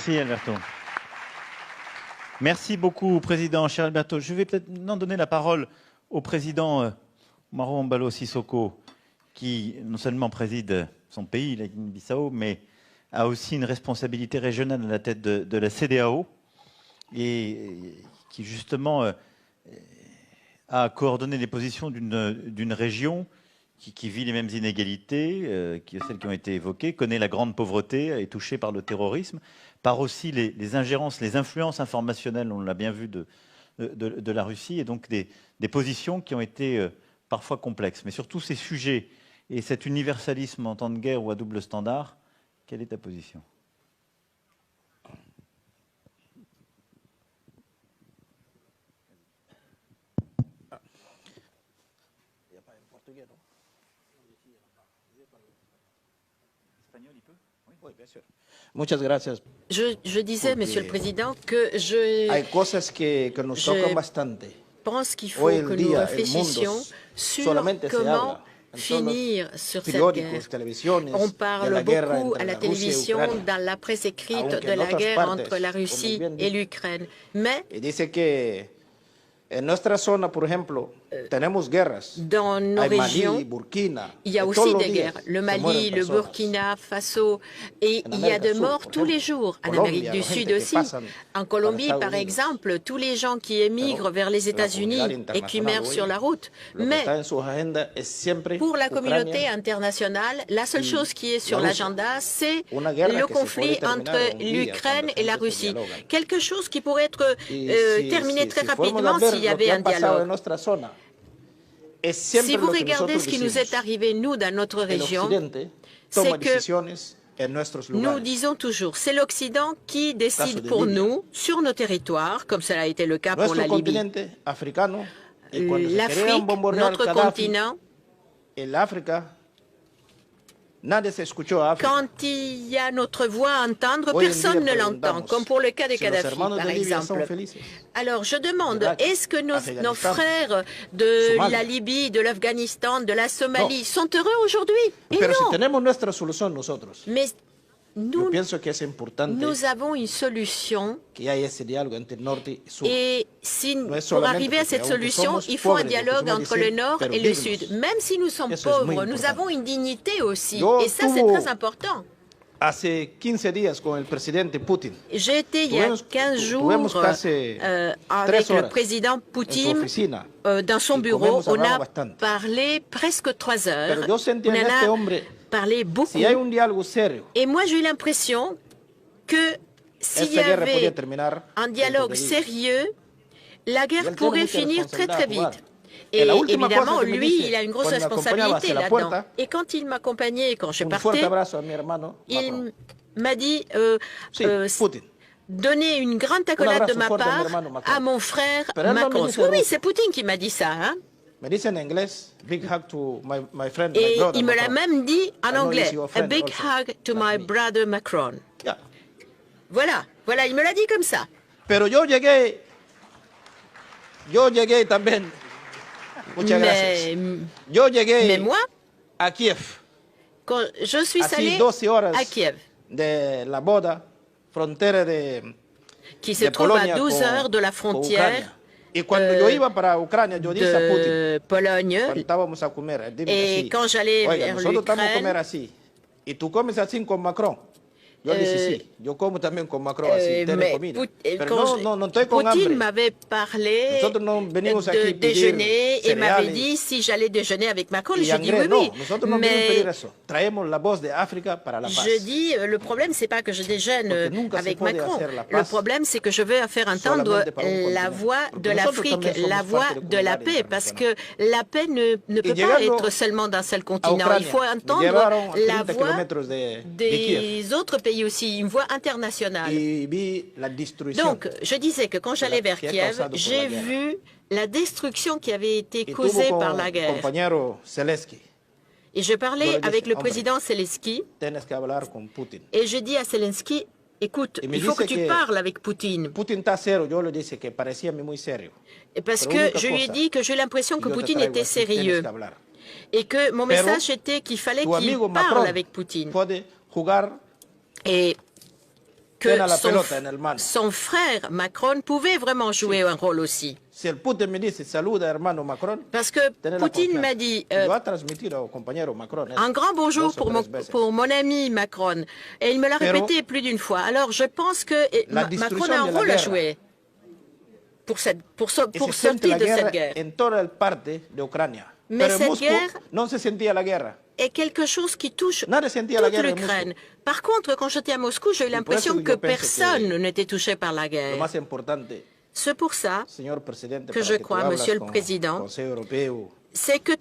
Merci Alberto. Merci beaucoup, Président. Cher Alberto, je vais peut-être maintenant donner la parole au Président Umaro Embalo Sissoko, qui non seulement préside son pays, la Guinée-Bissau, mais a aussi une responsabilité régionale à la tête de la CEDEAO et qui justement a coordonné les positions d'une région qui vit les mêmes inégalités, celles qui ont été évoquées, connaît la grande pauvreté, est touchée par le terrorisme, par aussi les ingérences, les influences informationnelles, on l'a bien vu, de la Russie, et donc des positions qui ont été parfois complexes. Mais sur tous ces sujets et cet universalisme en temps de guerre ou à double standard, quelle est ta position ? Je disais, Monsieur le Président, que je pense qu'il faut que nous réfléchissions sur comment finir sur cette guerre. On parle beaucoup à la télévision, dans la presse écrite, de la guerre entre la Russie et l'Ukraine. Mais dans nos régions, il y a aussi des guerres. Le Mali, le Burkina Faso, et il y a des morts tous les jours. En Amérique du Sud aussi. En Colombie, par exemple, tous les gens qui émigrent vers les États-Unis et qui meurent sur la route. Mais pour la communauté internationale, la seule chose qui est sur l'agenda, c'est le conflit entre l'Ukraine et la Russie. Quelque chose qui pourrait être terminé très rapidement s'il y avait un dialogue. Si vous regardez ce qui nous est arrivé, nous, dans notre région, c'est que nous disons toujours, c'est l'Occident qui décide pour nous, sur nos territoires, comme cela a été le cas pour la Libye. L'Afrique, notre continent, quand il y a notre voix à entendre, personne ne l'entend, comme pour le cas de Kadhafi, par exemple. Alors, je demande, est-ce que nos frères de la Libye, de l'Afghanistan, de la Somalie sont heureux aujourd'hui? Et non. Mais nous avons une solution et pour arriver à cette solution, il faut un dialogue entre le Nord et le Sud. Même si nous sommes pauvres, nous avons une dignité aussi. Et ça, c'est très important. J'ai été il y a 15 jours avec le président Poutine dans son bureau. On a parlé presque 3 heures. On en a parlé beaucoup. Et moi, j'ai eu l'impression que s'il y avait un dialogue sérieux, la guerre pourrait finir très très vite. Et évidemment, lui, il a une grosse responsabilité là-dedans. Et quand il m'accompagnait, quand je partais, il m'a dit donnez une grande accolade de ma part à mon frère Macron. Oui, c'est Poutine qui m'a dit ça. Hein? Et il me l'a même dit en anglais. A big hug to my brother Macron. Voilà, il me l'a dit comme ça. Mais moi, quand je suis allé à Kiev, qui se trouve à 12 heures de la frontière de Pologne, et quand j'allais vers l'Ukraine, Poutine m'avait parlé de déjeuner et m'avait dit si j'allais déjeuner avec Macron. J'ai dit oui, mais je dis le problème c'est pas que je déjeune avec Macron. Le problème c'est que je veux faire entendre la voix de l'Afrique, la voix de la paix, parce que la paix ne peut pas être seulement d'un seul continent. Il faut entendre la voix des autres pays aussi, une voix internationale. Donc, je disais que quand j'allais vers Kiev, j'ai vu la destruction qui avait été causée par la guerre. Et je parlais avec le président Zelensky et je dis à Zelensky, écoute, il faut que tu parles avec Poutine. Parce que je lui ai dit que j'ai l'impression que Poutine était sérieux et que mon message était qu'il fallait qu'il parle avec Poutine. Et que son frère Macron pouvait vraiment jouer un rôle aussi. Parce que Poutine m'a dit un grand bonjour pour mon ami Macron. Et il me l'a répété plus d'une fois. Alors je pense que Macron a un rôle à jouer pour sortir de cette guerre. Mais cette guerre est quelque chose qui touche toute l'Ukraine. Par contre, quand j'étais à Moscou, j'ai eu l'impression que personne n'était touché par la guerre. C'est pour ça que je crois, Monsieur le Président, c'est que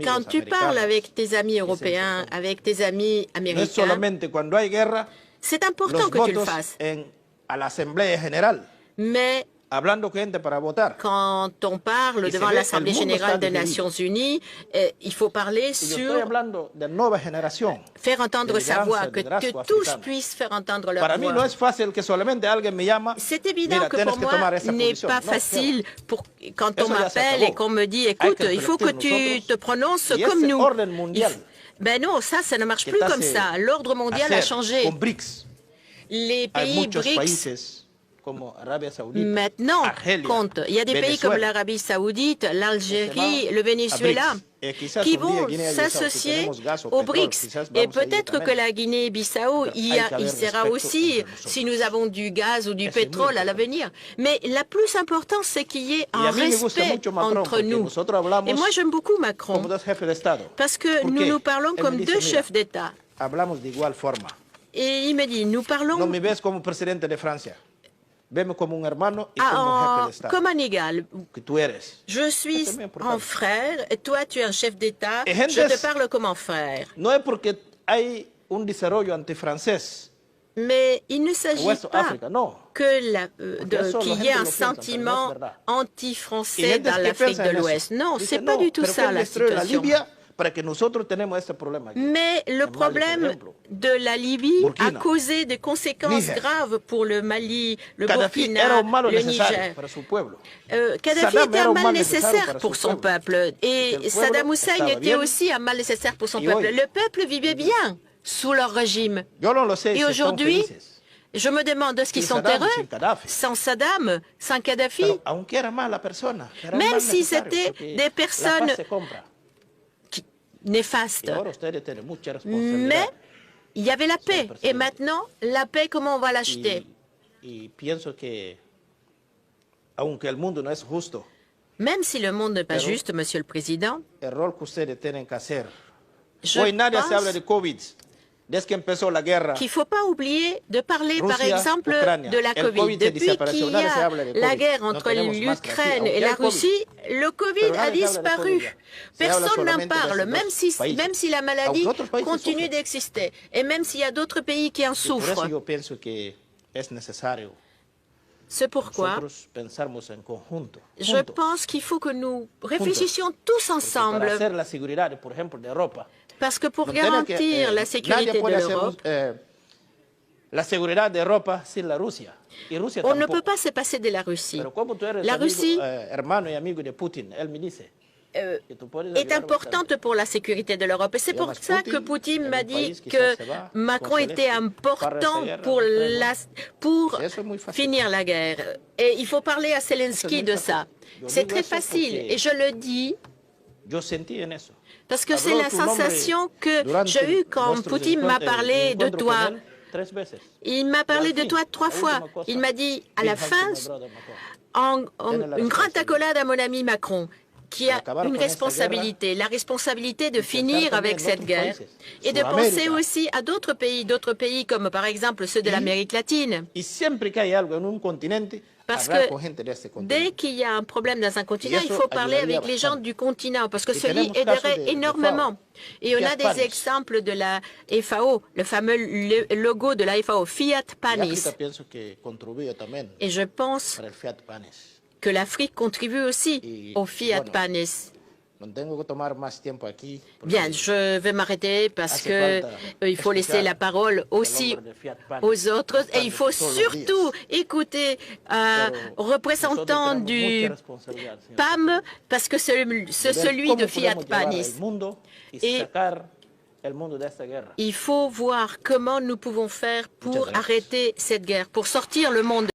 quand tu parles avec tes amis européens, avec tes amis américains, c'est important que tu le fasses. Mais quand on parle devant l'Assemblée générale des Nations Unies, il faut parler sur faire entendre sa voix, que tous puissent faire entendre leur voix. C'est évident que pour moi, ce n'est pas facile quand on m'appelle et qu'on me dit, écoute, il faut que tu te prononces comme nous. Ben non, ça ne marche plus comme ça. L'ordre mondial a changé. Les pays BRICS maintenant compte. Il y a des pays comme l'Arabie Saoudite, l'Algérie, le Venezuela qui vont s'associer aux BRICS. Et peut-être que la Guinée-Bissau y sera aussi si nous avons du gaz ou du pétrole à l'avenir. Mais la plus importante, c'est qu'il y ait un respect entre nous. Et moi, j'aime beaucoup Macron parce que nous parlons comme deux chefs d'État. Et il me dit, nous parlons comme un égal. Je suis un frère et toi tu es un chef d'État. Je te parle comme un frère. Mais il ne s'agit pas qu'il y ait un sentiment anti-français dans l'Afrique de l'Ouest. Non, c'est pas du tout ça la situation. Mais le problème de la Libye a causé des conséquences graves pour le Mali, le Burkina, le Niger. Kadhafi était un mal nécessaire pour son peuple et Saddam Hussein était aussi un mal nécessaire pour son peuple. Le peuple vivait bien sous leur régime. Et aujourd'hui, je me demande est-ce qu'ils sont heureux sans Saddam, sans Kadhafi, même si c'était des personnes néfaste. Mais il y avait la paix. Et maintenant, la paix, comment on va l'acheter? Même si le monde n'est pas juste, Monsieur le Président, je pense qu'il ne faut pas oublier de parler, par exemple, de la Covid. Depuis qu'il y a la guerre entre l'Ukraine et la Russie, le Covid a disparu. Personne n'en parle, même si la maladie continue d'exister. Et même s'il y a d'autres pays qui en souffrent. C'est pourquoi je pense qu'il faut que nous réfléchissions tous ensemble. Parce que pour garantir la sécurité de l'Europe, on ne peut pas se passer de la Russie. La Russie est importante pour la sécurité de l'Europe. Et c'est pour ça que Poutine m'a dit que Macron était important pour finir la guerre. Et il faut parler à Zelensky de ça. C'est très facile. Et je le dis parce que c'est la sensation que j'ai eue quand Poutine m'a parlé de toi. Il m'a parlé de toi 3 fois. Il m'a dit à la fin une grande accolade à mon ami Macron, qui a une responsabilité, la responsabilité de finir avec cette guerre et de penser aussi à d'autres pays comme par exemple ceux de l'Amérique latine. Parce que dès qu'il y a un problème dans un continent, il faut parler avec les gens du continent, parce que cela aiderait énormément. Et on a des exemples de la FAO, le fameux logo de la FAO, Fiat Panis. Et je pense que l'Afrique contribue aussi au Fiat Panis. Bien, je vais m'arrêter parce que il faut laisser la parole aussi aux autres et il faut surtout écouter un représentant du PAM parce que c'est celui de Fiat Panis. Et Il faut voir comment nous pouvons faire pour arrêter cette guerre, pour sortir le monde